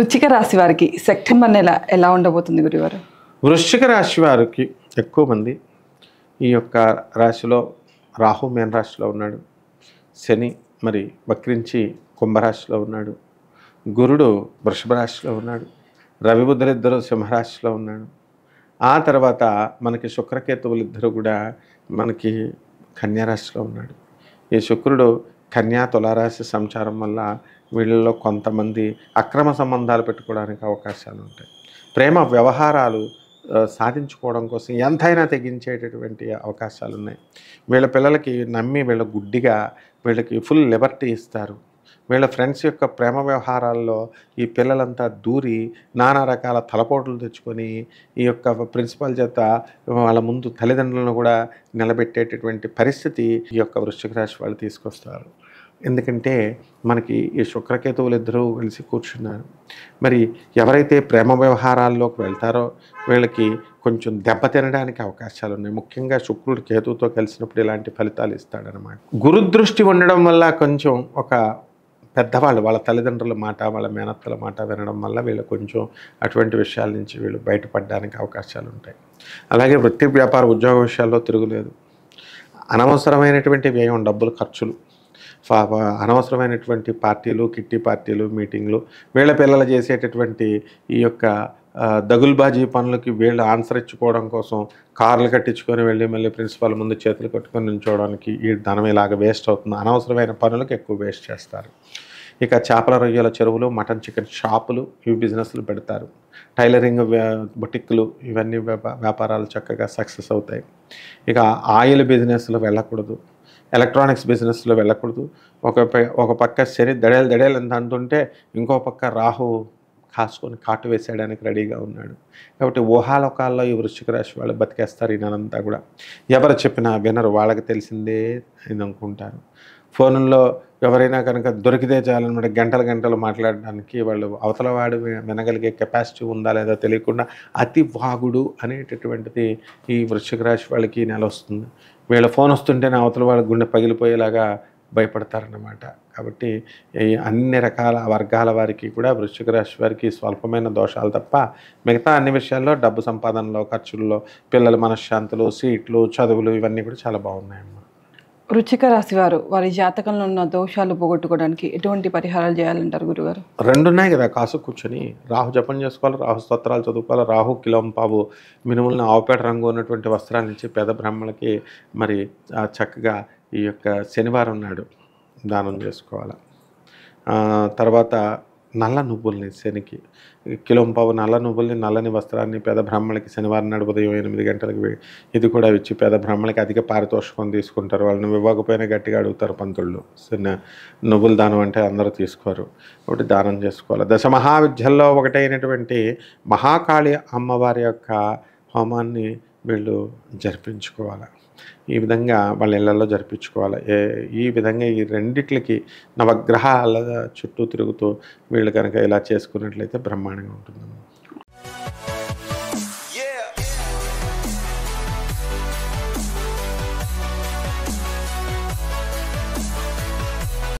వృశ్చిక రాశి వారికి సెప్టెంబర్ నెల ఎలా ఉండబోతుంది గురుగారు? వృశ్చిక రాశి వారికి ఎక్కువ మంది ఈ యొక్క రాశిలో రాహు మీన రాశిలో ఉన్నాడు, శని మరి వక్రించి కుంభరాశిలో ఉన్నాడు, గురుడు వృషభ రాశిలో ఉన్నాడు, రవి బుధులిద్దరూ సింహరాశిలో ఉన్నాడు. ఆ తర్వాత మనకి శుక్రకేతువులు ఇద్దరు కూడా మనకి కన్యారాశిలో ఉన్నాడు. ఈ శుక్రుడు కన్యా తులారాశి సంచారం వల్ల వీళ్ళలో కొంతమంది అక్రమ సంబంధాలు పెట్టుకోవడానికి అవకాశాలు ఉంటాయి. ప్రేమ వ్యవహారాలు సాధించుకోవడం కోసం ఎంతైనా తెగించేటటువంటి అవకాశాలు ఉన్నాయి. వీళ్ళ పిల్లలకి నమ్మి వీళ్ళ గుడ్డిగా వీళ్ళకి ఫుల్ లిబర్టీ ఇస్తారు. వీళ్ళ ఫ్రెండ్స్ యొక్క ప్రేమ వ్యవహారాల్లో ఈ పిల్లలంతా దూరి నానా రకాల తలపోట్లు తెచ్చుకొని ఈ యొక్క ప్రిన్సిపాల్ చేత వాళ్ళ ముందు తల్లిదండ్రులను కూడా నిలబెట్టేటటువంటి పరిస్థితి ఈ యొక్క వృశ్చిక రాశి వాళ్ళు తీసుకొస్తారు. ఎందుకంటే మనకి ఈ శుక్రకేతువులు ఇద్దరూ కలిసి కూర్చున్నారు. మరి ఎవరైతే ప్రేమ వ్యవహారాల్లోకి వెళ్తారో వీళ్ళకి కొంచెం దెబ్బ తినడానికి అవకాశాలు ఉన్నాయి. ముఖ్యంగా శుక్రుడు కేతువుతో కలిసినప్పుడు ఇలాంటి ఫలితాలు ఇస్తాడనమాట. గురుదృష్టి ఉండడం వల్ల కొంచెం ఒక పెద్దవాళ్ళు వాళ్ళ తల్లిదండ్రుల మాట, వాళ్ళ మేనత్తల మాట వినడం వల్ల వీళ్ళు కొంచెం అటువంటి విషయాల నుంచి వీళ్ళు బయటపడడానికి అవకాశాలు ఉంటాయి. అలాగే వృత్తి వ్యాపార ఉద్యోగ విషయాల్లో తిరుగులేదు. అనవసరమైనటువంటి వ్యయం, డబ్బులు ఖర్చులు, అనవసరమైనటువంటి పార్టీలు, కిట్టి పార్టీలు, మీటింగ్లు, వీళ్ళ పిల్లలు చేసేటటువంటి ఈ యొక్క దగుల్బాజీ పనులకి వీళ్ళు ఆన్సర్ ఇచ్చుకోవడం కోసం కార్లు కట్టించుకొని వెళ్ళి మళ్ళీ ప్రిన్సిపాల్ ముందు చేతులు కట్టుకొని నిల్చోవడానికి ఈ ధనం ఇలాగ వేస్ట్ అవుతుంది. అనవసరమైన పనులకు ఎక్కువ వేస్ట్ చేస్తారు. ఇక చేపల రొయ్యల చెరువులు, మటన్ చికెన్ షాపులు, ఇవి బిజినెస్లు పెడతారు. టైలరింగ్ బొటిక్లు, ఇవన్నీ వ్యాపారాలు చక్కగా సక్సెస్ అవుతాయి. ఇక ఆయిల్ బిజినెస్లో వెళ్ళకూడదు, ఎలక్ట్రానిక్స్ బిజినెస్లో వెళ్ళకూడదు. ఒక పక్క శని దడేలు ఎంత అంటుంటే ఇంకో పక్క రాహు కాసుకొని కాటు వేసేయడానికి రెడీగా ఉన్నాడు. కాబట్టి ఊహాలోకాల్లో ఈ వృశ్చిక రాశి వాళ్ళు బతికేస్తారు. ఈ నెలంతా కూడా ఎవరు చెప్పినా వినరు, వాళ్ళకి తెలిసిందే అని అనుకుంటారు. ఫోన్లో ఎవరైనా కనుక దొరికితే చాలన్నమాట గంటలు మాట్లాడడానికి వాళ్ళు అవతల వాడు వినగలిగే కెపాసిటీ ఉందా లేదా తెలియకుండా అతి వాగుడు అనేటటువంటిది ఈ వృశ్చిక రాశి వాళ్ళకి నెల వస్తుంది. వీళ్ళ ఫోన్ వస్తుంటేనే అవతల వాళ్ళ గుండె పగిలిపోయేలాగా భయపడతారన్నమాట. కాబట్టి ఈ అన్ని రకాల వర్గాల వారికి కూడా వృశ్చిక రాశి వారికి స్వల్పమైన దోషాలు తప్ప మిగతా అన్ని విషయాల్లో డబ్బు సంపాదనలో, ఖర్చుల్లో, పిల్లల మనశ్శాంతులు, సీట్లు, చదువులు ఇవన్నీ కూడా చాలా బాగున్నాయమ్మా. వృశ్చిక రాశి వారు వారి జాతకంలో ఉన్న దోషాలు పోగొట్టుకోవడానికి ఎటువంటి పరిహారాలు చేయాలంటారు గురుగారు? రెండు ఉన్నాయి కదా, కాసు కూర్చొని రాహు జపం చేసుకోవాలి, రాహు స్తోత్రాలు చదువుకోవాలి. రాహు కిలోంపావు మినుములను ఆవుపేట రంగు ఉన్నటువంటి వస్త్రాల నుంచి పేద బ్రాహ్మణులకి మరి చక్కగా ఈ యొక్క శనివారం నాడు దానం చేసుకోవాలి. తర్వాత నల్ల నువ్వుల్ని శనికి కిలోంపావు నల్ల నువ్వుల్ని, నల్లని వస్త్రాన్ని పేద బ్రాహ్మణులకి శనివారం నాడు ఉదయం 8 గంటలకు ఇది కూడా ఇచ్చి పేద బ్రాహ్మణులకి అధిక పారితోషికం తీసుకుంటారు. వాళ్ళని ఇవ్వకపోయినా గట్టిగా అడుగుతారు పంతుళ్ళు. నువ్వుల దానం అంటే అందరూ తీసుకోరు, కాబట్టి దానం చేసుకోవాలి. దశ మహావిద్యల్లో ఒకటైనటువంటి మహాకాళి అమ్మవారి యొక్క హోమాన్ని వీళ్ళు జరిపించుకోవాలి. ఈ విధంగా వాళ్ళ ఇళ్లలో జరిపించుకోవాలి. ఈ విధంగా ఈ రెండిట్లకి నవగ్రహాల చుట్టూ తిరుగుతూ వీళ్ళు కనుక ఇలా చేసుకున్నట్లయితే బ్రహ్మాండంగా ఉంటుంది.